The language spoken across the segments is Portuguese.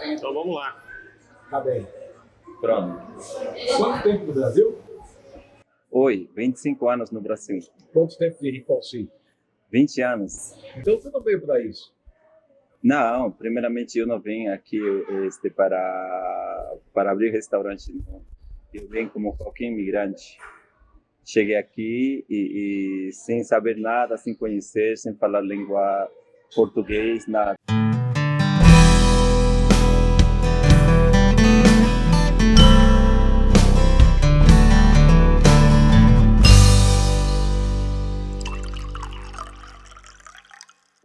Então vamos lá. Tá bem. Pronto. Quanto tempo no Brasil? Oi, 25 anos no Brasil. Quanto tempo de Ripoll-Sim? 20 anos. Então você não veio para isso? Não, primeiramente eu não vim aqui para abrir restaurante. Não. Eu vim como qualquer imigrante. Cheguei aqui e sem saber nada, sem conhecer, sem falar língua português, nada.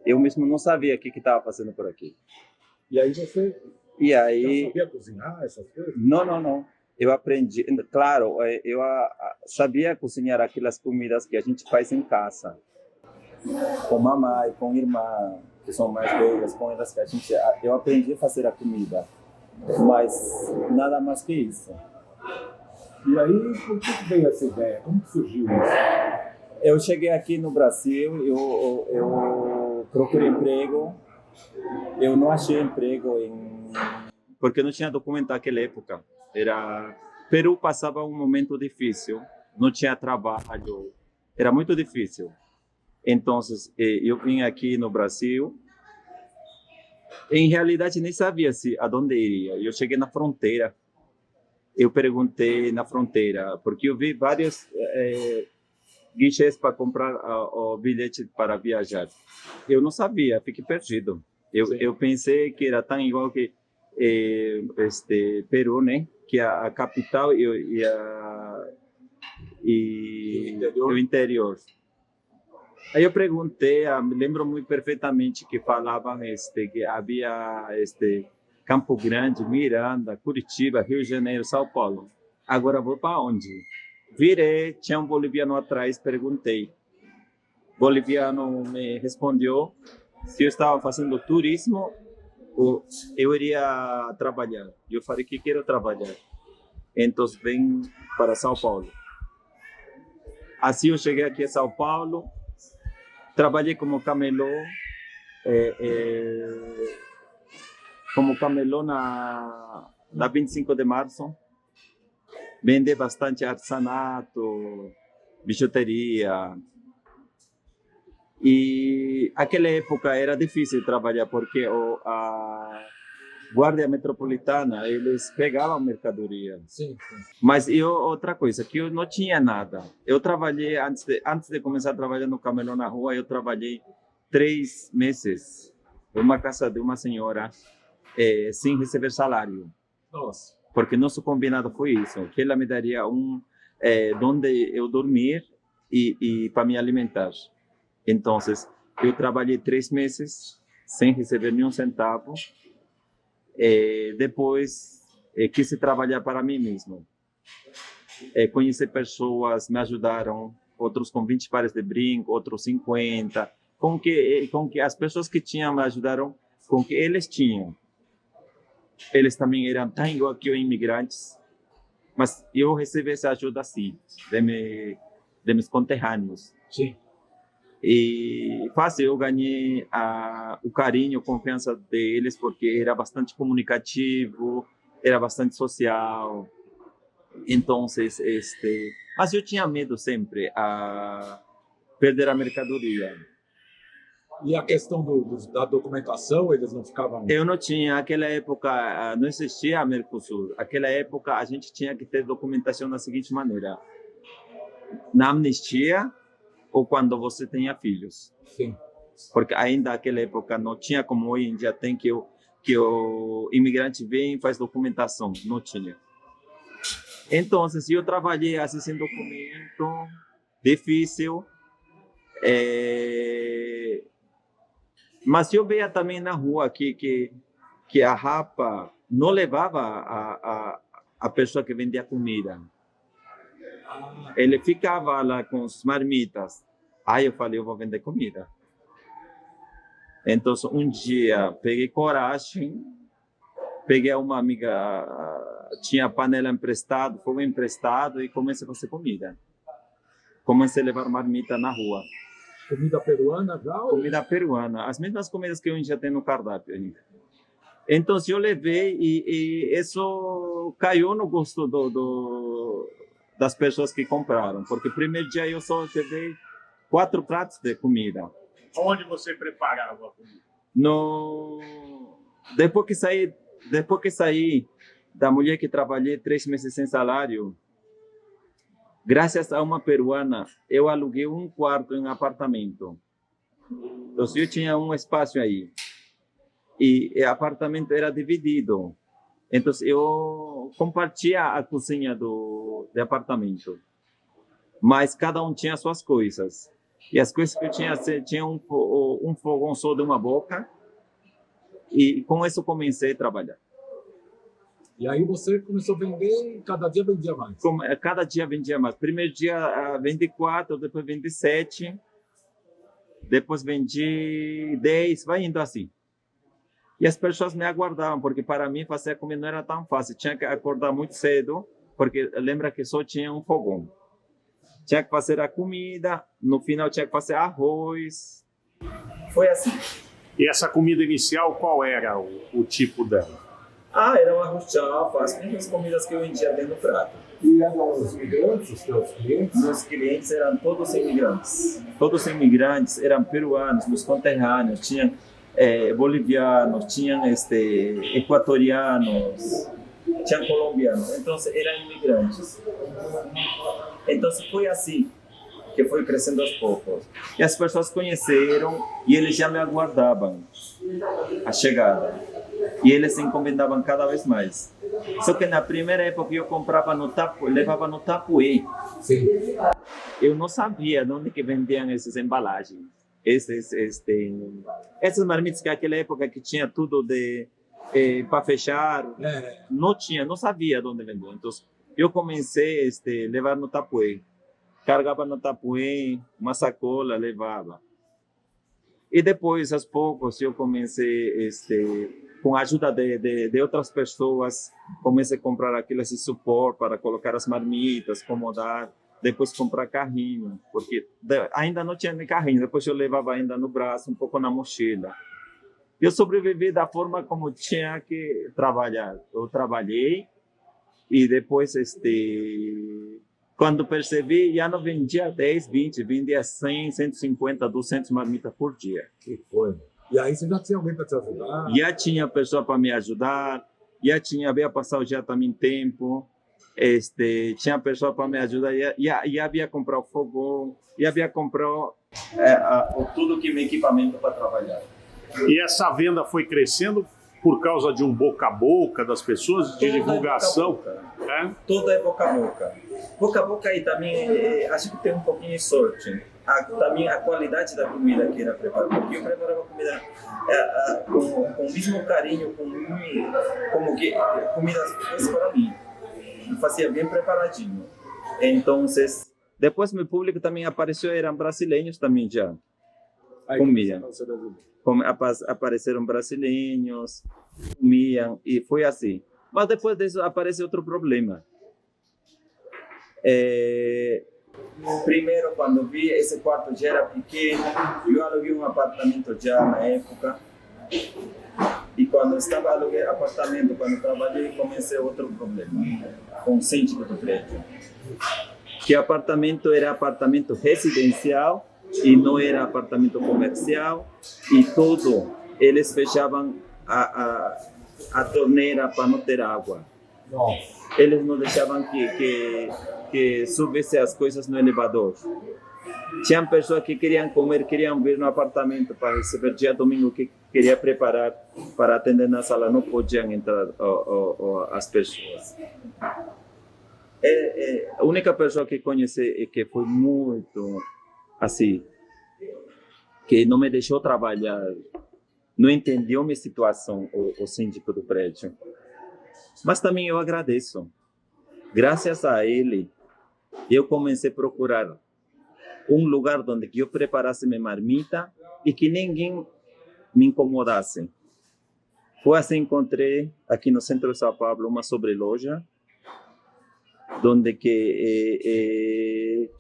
Eu mesmo não sabia o que estava fazendo por aqui. E aí você E já aí, sabia cozinhar essas coisas? não. Eu aprendi, claro, eu sabia cozinhar aquelas comidas que a gente faz em casa. Com mamãe, com irmã, que são mais velhas, com elas que eu aprendi a fazer a comida. Mas nada mais que isso. E aí, por que veio essa ideia? Como que surgiu isso? Eu cheguei aqui no Brasil, eu procurei emprego, eu não achei emprego porque não tinha documento naquela época. Peru passava um momento difícil, não tinha trabalho, era muito difícil. Então, eu vim aqui no Brasil, em realidade nem sabia aonde iria. Eu cheguei na fronteira, eu perguntei na fronteira, porque eu vi vários guichês para comprar o bilhete para viajar. Eu não sabia, fiquei perdido. Eu pensei que era tão igual que Peru, né? Que a capital e o interior. Aí eu perguntei, me lembro muito perfeitamente que falavam que havia Campo Grande, Miranda, Curitiba, Rio de Janeiro, São Paulo. Agora vou para onde? Virei, tinha um boliviano atrás, perguntei. O boliviano me respondeu se eu estava fazendo turismo ou eu iria trabalhar. Eu falei que quero trabalhar. Então, vem para São Paulo. Assim, eu cheguei aqui a São Paulo, trabalhei como camelô, na 25 de março. Vender bastante artesanato, bijuteria. E aquela época era difícil trabalhar porque a Guarda Metropolitana, eles pegavam mercadoria. Sim. Mas outra coisa, que eu não tinha nada. Eu trabalhei, antes de começar a trabalhar no camelô na rua, eu trabalhei 3 meses numa casa de uma senhora sem receber salário. Nossa. Porque nosso combinado foi isso, que ela me daria onde eu dormir e para me alimentar. Então, eu trabalhei 3 meses sem receber nenhum centavo. Depois, quis trabalhar para mim mesmo. Conhecer pessoas, me ajudaram, outros com 20 pares de brinco, outros 50, com que as pessoas que tinham me ajudaram com que eles tinham. Eles também eram tão igual que os imigrantes, mas eu recebi essa ajuda assim, de meus conterrâneos. Sim. E fácil, eu ganhei o carinho, a confiança deles, porque era bastante comunicativo, era bastante social. Então, mas eu tinha medo sempre a perder a mercadoria. E a questão da documentação, eles não ficavam... Eu não tinha, naquela época, não existia a Mercosul. Naquela época, a gente tinha que ter documentação da seguinte maneira. Na amnistia ou quando você tenha filhos. Sim. Porque ainda naquela época não tinha como hoje em dia tem que o imigrante vem e faz documentação. Não tinha. Então, eu trabalhei assim sem documento, difícil. Mas eu via também na rua que a rapa não levava a pessoa que vendia comida. Ele ficava lá com as marmitas. Aí eu falei, eu vou vender comida. Então, um dia, peguei coragem, peguei uma amiga, tinha panela emprestada, fogo emprestado e comecei a fazer comida. Comecei a levar marmita na rua. Comida peruana já? Comida peruana. As mesmas comidas que eu já tenho no cardápio ainda. Então, eu levei e isso caiu no gosto das pessoas que compraram, porque primeiro dia eu só levei 4 pratos de comida. Onde você preparava a comida? No depois que saí da mulher que trabalhei 3 meses sem salário, graças a uma peruana, eu aluguei um quarto em apartamento. Então, eu tinha um espaço aí e o apartamento era dividido. Então, eu compartilhava a cozinha do apartamento, mas cada um tinha suas coisas. E as coisas que eu tinha um fogão só de uma boca, e com isso comecei a trabalhar. E aí você começou a vender e cada dia vendia mais. Cada dia vendia mais. Primeiro dia vendi 4, depois vendi 7, depois vendi 10, vai indo assim. E as pessoas me aguardavam, porque para mim fazer comida não era tão fácil. Tinha que acordar muito cedo, porque lembra que só tinha um fogão. Tinha que fazer a comida, no final tinha que fazer arroz. Foi assim. E essa comida inicial, qual era o tipo dela? Era um arroz chapa, as mesmas comidas que eu vendia dentro do prato. E eram os imigrantes, os seus clientes? Meus clientes eram todos imigrantes. Todos imigrantes, eram peruanos, meus conterrâneos, tinham bolivianos, tinham equatorianos, tinham colombianos, então eram imigrantes. Então foi assim que foi crescendo aos poucos. E as pessoas conheceram e eles já me aguardavam a chegada. E eles se encomendavam cada vez mais. Só que na primeira época eu comprava levava no tapuê. Sim. Eu não sabia de onde que vendiam essas embalagens. Essas marmitas que naquela época que tinha tudo para fechar, não sabia de onde vendia. Então eu comecei a levar no tapuê, carregava no tapuê, uma sacola, levava. E depois, aos poucos, eu comecei com a ajuda de outras pessoas, comecei a comprar aqueles suporte para colocar as marmitas, acomodar. Depois comprar carrinho, porque ainda não tinha nem carrinho, depois eu levava ainda no braço, um pouco na mochila. Eu sobrevivi da forma como tinha que trabalhar. Eu trabalhei e depois, quando percebi, já não vendia 10, 20, vendia 100, 150, 200 marmitas por dia. Que coisa. E aí você já tinha alguém para te ajudar? Já tinha pessoa para me ajudar, havia passado já também tempo. Tinha pessoa para me ajudar, e havia comprado fogão, e havia comprado tudo que me equipamento para trabalhar. E essa venda foi crescendo por causa de um boca a boca das pessoas, de divulgação? Tudo é boca a boca. Boca a boca e também acho que tem um pouquinho de sorte. Também a qualidade da comida que era preparada, porque eu preparava comida com o mesmo carinho, como que comida fosse para mim. Fazia bem preparadinho. Então, depois meu público também apareceu, eram brasileiros também já. Comiam. Apareceram brasileiros, comiam, e foi assim. Mas depois disso apareceu outro problema. Primeiro, quando vi esse quarto já era pequeno, eu aluguei um apartamento já na época. E quando estava alugando apartamento, quando trabalhei, comecei outro problema com o síndico do prédio. Que apartamento era apartamento residencial e não era apartamento comercial, e tudo, eles fechavam a torneira para não ter água. Nossa. Eles não deixavam que subisse as coisas no elevador. Tinha pessoas que queriam comer, queriam vir no apartamento para receber dia domingo, que queria preparar para atender na sala, não podiam entrar as pessoas. A única pessoa que conheci e que foi muito assim, que não me deixou trabalhar, não entendeu minha situação, o síndico do prédio. Mas também eu agradeço. Graças a ele, eu comecei a procurar um lugar onde eu preparasse minha marmita e que ninguém me incomodasse. Foi assim que encontrei aqui no centro de São Paulo uma sobreloja, onde que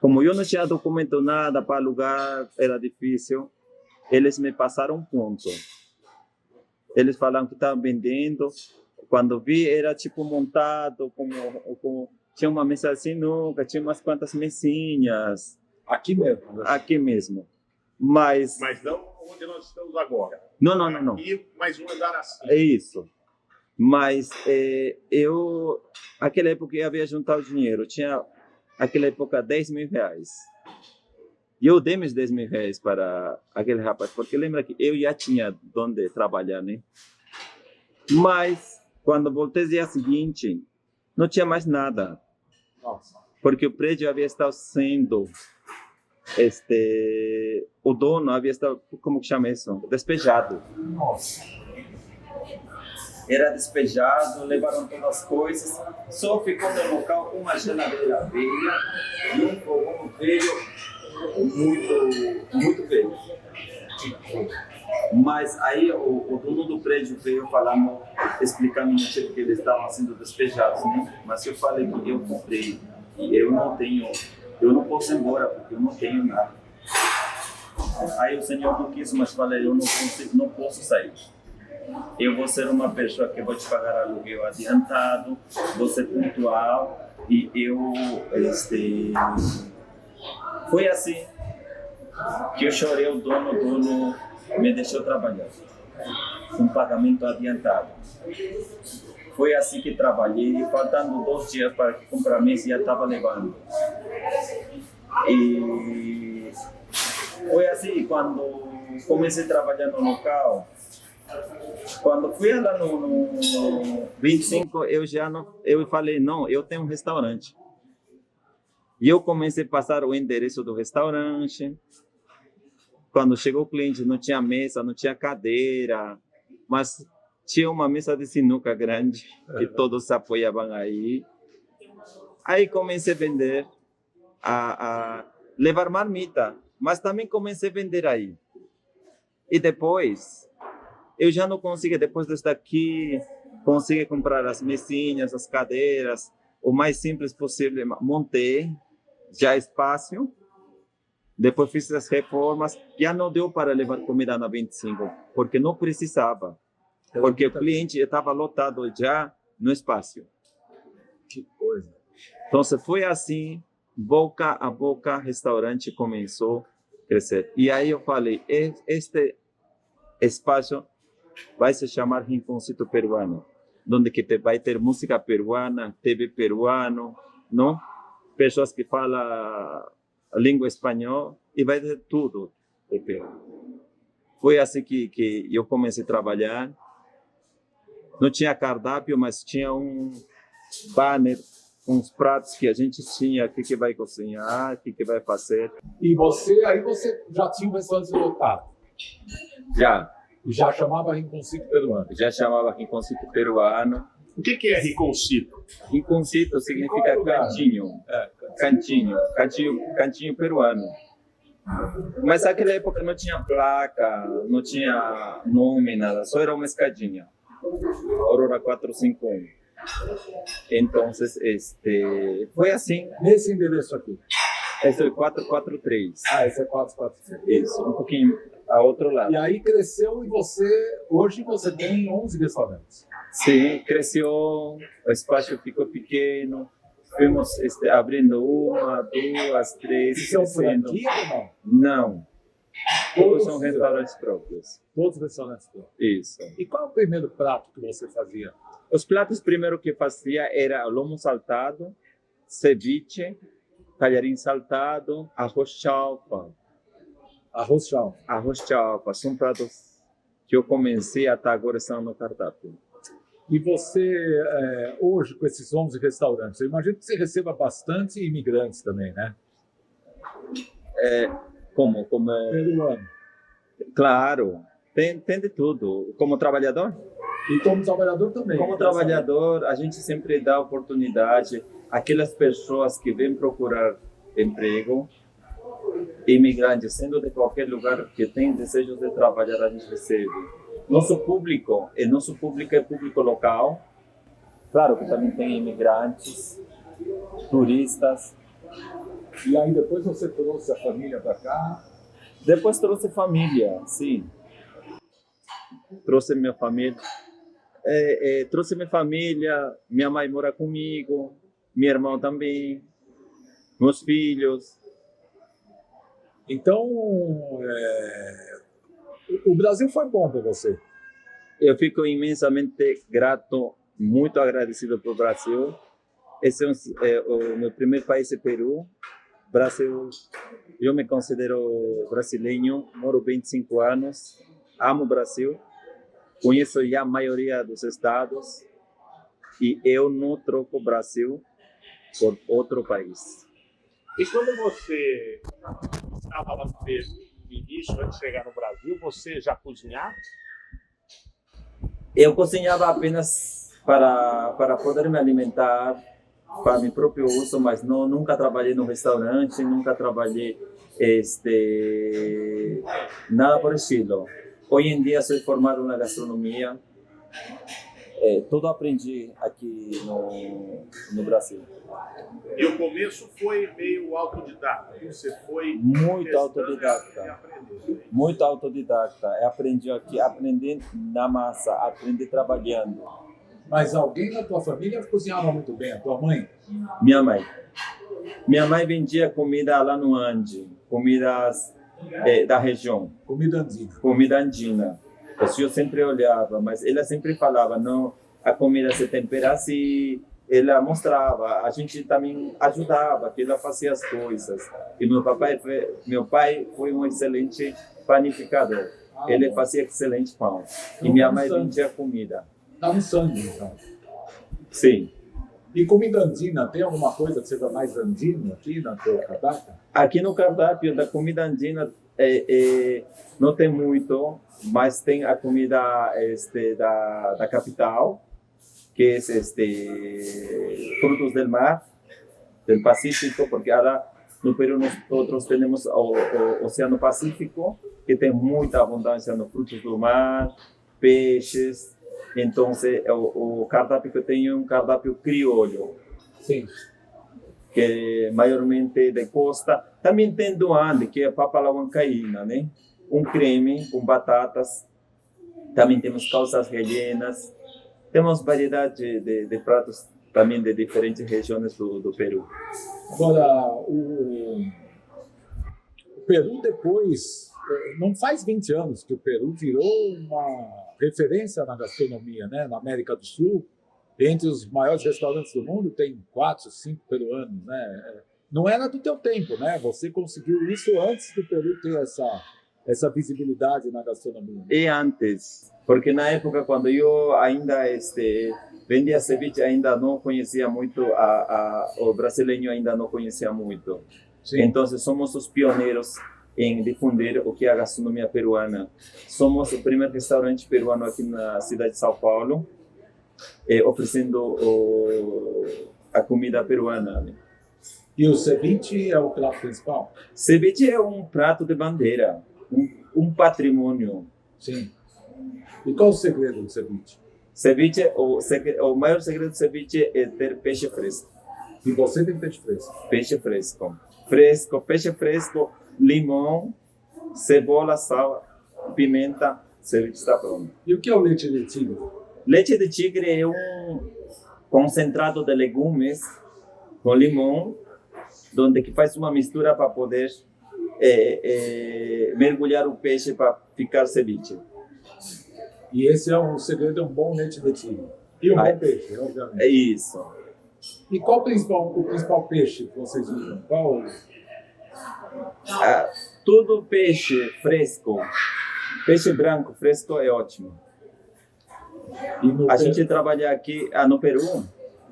como eu não tinha documento nada para alugar, era difícil. Eles me passaram ponto. Eles falaram que estavam vendendo. Quando vi, era tipo montado, tinha uma mesa de sinuca, tinha umas quantas mesinhas. Aqui mesmo. Né? Aqui mesmo. Mas não onde nós estamos agora. Não. Aqui, mais um andar assim. É isso. Mas naquela época, eu havia juntado dinheiro. Tinha, naquela época, 10 mil reais. E eu dei meus 10 mil reais para aquele rapaz, porque lembra que eu já tinha onde trabalhar, né? Mas, quando voltei no dia seguinte, não tinha mais nada. Nossa. Porque o prédio havia estado sendo... o dono havia estado, como que chama isso? Despejado. Nossa. Era despejado, levaram todas as coisas, só ficou no local uma geladeira velha e um fogão velho, muito velho. Mas aí o dono do prédio veio falando, explicando no tipo que eles estavam sendo despejados, né? Mas eu falei que eu comprei e eu não posso ir embora porque eu não tenho nada. Aí o senhor não quis, mas falei, eu não posso sair. Eu vou ser uma pessoa que vou te pagar aluguel adiantado, vou ser pontual e foi assim que eu chorei, o dono me deixou trabalhar com pagamento adiantado. Foi assim que trabalhei, faltando 2 dias para que compromisso já estava levando. E foi assim, quando comecei a trabalhar no local, quando fui lá no 25, eu falei, não, eu tenho um restaurante. E eu comecei a passar o endereço do restaurante. Quando chegou o cliente, não tinha mesa, não tinha cadeira, mas tinha uma mesa de sinuca grande, que todos se apoiavam aí. Aí comecei a vender, a levar marmita, mas também comecei a vender aí. E depois, eu já não consegui, depois desse daqui, consegui comprar as mesinhas, as cadeiras, o mais simples possível. Montei já espaço, depois fiz as reformas, já não deu para levar comida na 25, porque não precisava, porque o cliente estava lotado já no espaço. Que coisa. Então, foi assim, boca a boca, restaurante começou a crescer. E aí eu falei, este espaço vai se chamar Rinconcito Peruano, onde que vai ter música peruana, TV peruano, não? Pessoas que falam a língua espanhola e vai ter tudo de Peru. Foi assim que eu comecei a trabalhar. Não tinha cardápio, mas tinha um banner com os pratos que a gente tinha, o que vai cozinhar, o que vai fazer. E você já tinha um restaurante lotado? Já. Já chamava Rinconcito Peruano? Já chamava Rinconcito Peruano. O que é Rinconcito? Rinconcito significa cantinho. Cantinho peruano. Mas naquela época não tinha placa, não tinha nome, nada, só era uma escadinha. Aurora 451. Então, foi assim. Nesse endereço aqui? Esse é o 443. Ah, esse é 443. Isso, um pouquinho ao outro lado. E aí cresceu e hoje você tem 11 restaurantes. Sim, cresceu, o espaço ficou pequeno, fomos abrindo 1, 2, 3, E são crescendo. franquia ou não? Não, todos são restaurantes próprios. Todos restaurantes próprios. Isso. E qual é o primeiro prato que você fazia? Os pratos primeiro que fazia era lomo saltado, ceviche, talharim saltado, arroz chaufa. Arroz chão. Arroz chaufa, são pratos que eu comecei até agora estão no cardápio. E você, hoje, com esses 11 restaurantes, eu imagino que você receba bastante imigrantes também, né? Como? Peruano. Claro, tem de tudo. Como trabalhador? E como trabalhador também. Como trabalhador, a gente sempre dá oportunidade àquelas pessoas que vêm procurar emprego, imigrantes, sendo de qualquer lugar que tem desejo de trabalhar, a gente recebe. Nosso público é público local. Claro que também tem imigrantes, turistas. E aí depois você trouxe a família para cá? Depois trouxe família, sim. trouxe minha família. Trouxe minha família, minha mãe mora comigo, meu irmão também, meus filhos. Então, o Brasil foi bom para você. Eu fico imensamente grato, muito agradecido pelo Brasil. Esse é o meu primeiro país, é Peru. Brasil, eu me considero brasileiro, moro 25 anos, amo o Brasil, conheço já a maioria dos estados e eu não troco o Brasil por outro país. E quando você estava lá no Peru, no início, antes de chegar no Brasil, você já cozinhava? Eu cozinhava apenas para poder me alimentar, para meu próprio uso, mas nunca trabalhei no restaurante, nunca trabalhei nada por estilo. Hoje em dia sou formado na gastronomia, tudo aprendi aqui no Brasil. E o começo foi meio autodidata, você foi Muito testando autodidata. e aprendendo. Muito autodidata. Eu aprendi aqui, aprendi na massa, aprendi trabalhando. Mas alguém da tua família cozinhava muito bem, a tua mãe? Minha mãe. Minha mãe vendia comida lá no Ande, comidas da região, Comida andina. comida andina. Eu sempre olhava, mas ela sempre falava, não, a comida se tempera assim. Ela mostrava, a gente também ajudava, que ela fazia as coisas. E meu pai foi um excelente panificador. Ele fazia excelente pão. E minha mãe vendia comida. Tá no sangue, então. Sim. E comida andina, tem alguma coisa que seja mais andino aqui na tua cardápio? Aqui no cardápio da comida andina não tem muito, mas tem a comida da capital, que é frutos do mar, do Pacífico, porque ahora no Peru nós temos o Oceano Pacífico, que tem muita abundância nos frutos do mar, peixes. Então, o cardápio que eu tenho é um cardápio crioulo. Sim. Que é maiormente de costa. Também tem do Ande, que é papa la huancaína, né? Um creme com batatas. Também temos calças rellenas. Temos variedade de pratos também de diferentes regiões do Peru. Agora, o Peru depois, não faz 20 anos que o Peru virou uma referência na gastronomia, né? Na América do Sul, entre os maiores restaurantes do mundo, tem 4, 5 peruanos, né? Não era do teu tempo, né? Você conseguiu isso antes do Peru ter essa visibilidade na gastronomia. E antes, porque na época quando eu ainda vendia ceviche, ainda não conhecia muito, o brasileiro ainda não conhecia muito. Sim. Então, somos os pioneiros em difundir o que é a gastronomia peruana. Somos o primeiro restaurante peruano aqui na cidade de São Paulo, oferecendo a comida peruana. Né? E o ceviche é o prato principal? Ceviche é um prato de bandeira, um patrimônio. Sim. E qual o segredo do ceviche? Ceviche, o maior segredo do ceviche é ter peixe fresco. E você tem peixe fresco? Peixe fresco. Peixe fresco, limão, cebola, sal, pimenta, ceviche está pronto. E o que é o leite de tigre? Leite de tigre é um concentrado de legumes com limão, onde que faz uma mistura para poder mergulhar o peixe para ficar ceviche. E esse é o segredo de um bom leite de tigre. E um bom peixe, obviamente. É isso. E qual o principal peixe que vocês usam? Qual? Tudo peixe fresco. Peixe branco fresco é ótimo. E a gente trabalha aqui no Peru.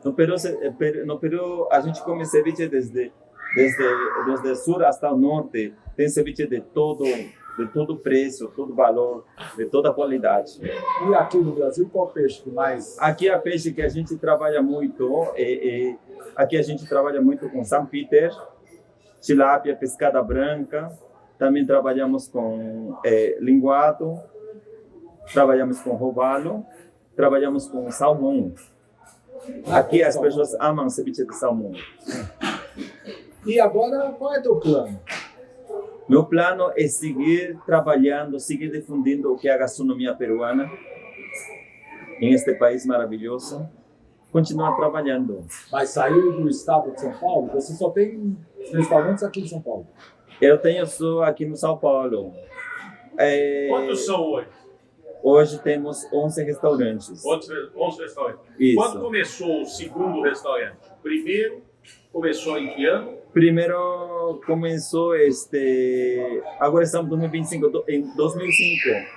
No Peru a gente come ceviche desde o sul até o norte. Tem ceviche de todo preço, todo valor, de toda qualidade. E aqui no Brasil, qual peixe que mais? Aqui a peixe que a gente trabalha muito, aqui a gente trabalha muito com São Peter, tilápia, pescada branca. Também trabalhamos com linguado, trabalhamos com robalo, trabalhamos com salmão. Aqui as pessoas amam ceviche de salmão. E agora, qual é o teu plano? Meu plano é seguir trabalhando, seguir difundindo o que é a gastronomia peruana em este país maravilhoso. Continuar trabalhando. Mas saiu do estado de São Paulo, você só tem restaurantes aqui em São Paulo. Eu tenho só aqui no São Paulo. Quantos são hoje? Hoje temos 11 restaurantes. 11 restaurantes. Isso. Quando começou o segundo restaurante? O primeiro começou em que ano? Primeiro começou agora estamos em 2025, em 2005.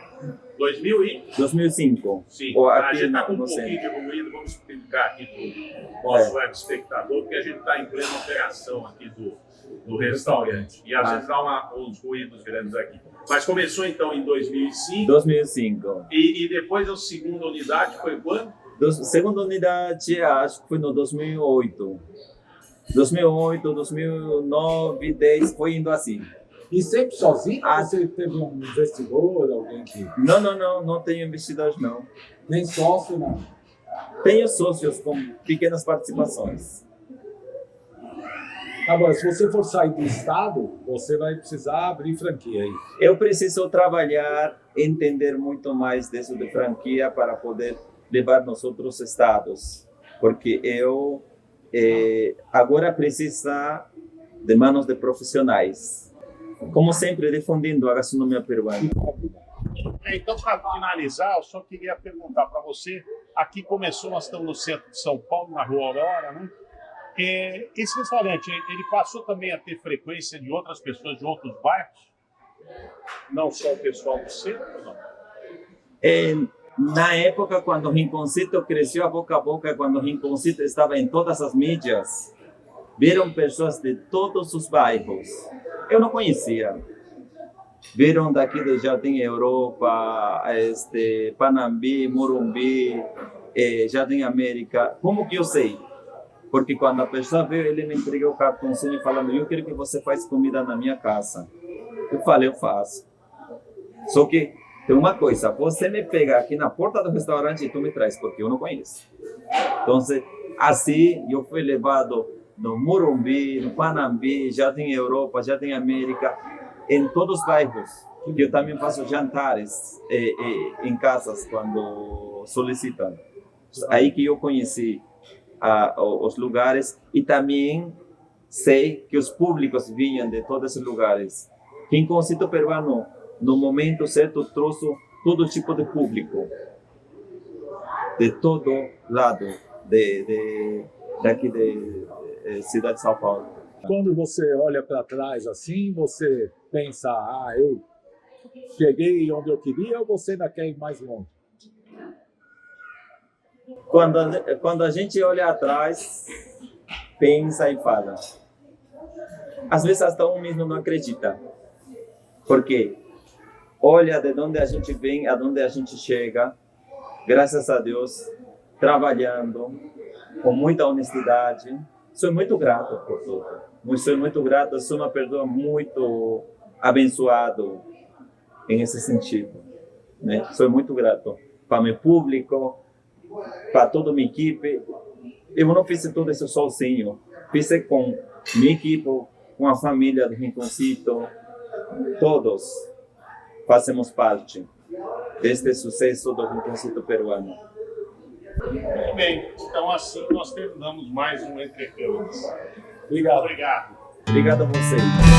2005. Sim. A gente está com um pouquinho de ruído, vamos explicar aqui para o nosso web espectador, porque a gente está em plena operação aqui do restaurante. E às vezes dá uns ruídos grandes aqui. Mas começou então em 2005. 2005. E depois a segunda unidade foi quando? Segunda unidade, acho que foi no 2008. 2008, 2009, 2010, foi indo assim. E sempre sozinho? Você teve um investidor, alguém que... Não tenho investidores, não. Nem sócio, não? Tenho sócios com pequenas participações. Agora, se você for sair do estado, você vai precisar abrir franquia aí. Eu preciso trabalhar, entender muito mais disso de franquia para poder levar nos outros estados. Porque eu agora preciso de mãos de profissionais. Como sempre, difundindo a gastronomia peruana. Então, para finalizar, eu só queria perguntar para você, aqui começou, nós estamos no centro de São Paulo, na Rua Aurora, né? Esse restaurante, ele passou também a ter frequência de outras pessoas de outros bairros? Não só o pessoal do centro, não? Na época, quando o Rinconcito cresceu a boca, quando o Rinconcito estava em todas as mídias, viram pessoas de todos os bairros. Eu não conhecia. Viram daqui de Jardim Europa, Panambi, Morumbi, Jardim América. Como que eu sei? Porque quando a pessoa veio, ele me entregou o cartãozinho falando: eu quero que você faça comida na minha casa. Eu falei: eu faço. Só que tem uma coisa, você me pega aqui na porta do restaurante e tu me traz, porque eu não conheço. Então, assim, eu fui levado no Morumbi, no Panambi, Jardim Europa, Jardim América, em todos os bairros. Eu também faço jantares em casas quando solicitam. Aí que eu conheci os lugares e também sei que os públicos vinham de todos esses lugares. Rinconcito Peruano, no momento certo, trouxe todo tipo de público, de todo lado, daqui de cidade de São Paulo. Quando você olha para trás assim, você pensa: eu cheguei onde eu queria, ou você ainda quer ir mais longe? Quando a gente olha atrás, pensa e fala. Às vezes até um mesmo não acredita. Porque olha de onde a gente vem, aonde a gente chega, graças a Deus, trabalhando com muita honestidade. Sou muito grato por tudo. Sou muito grato, sou uma pessoa muito abençoado nesse sentido, né? Sou muito grato para meu público, para toda a minha equipe. Eu não fiz tudo isso sozinho. Fiz com minha equipe, com a família do Rinconcito. Todos fazemos parte deste sucesso do Rinconcito peruano. Muito bem, então assim nós terminamos mais um Entre Câmeras. Obrigado. Obrigado. Obrigado a vocês.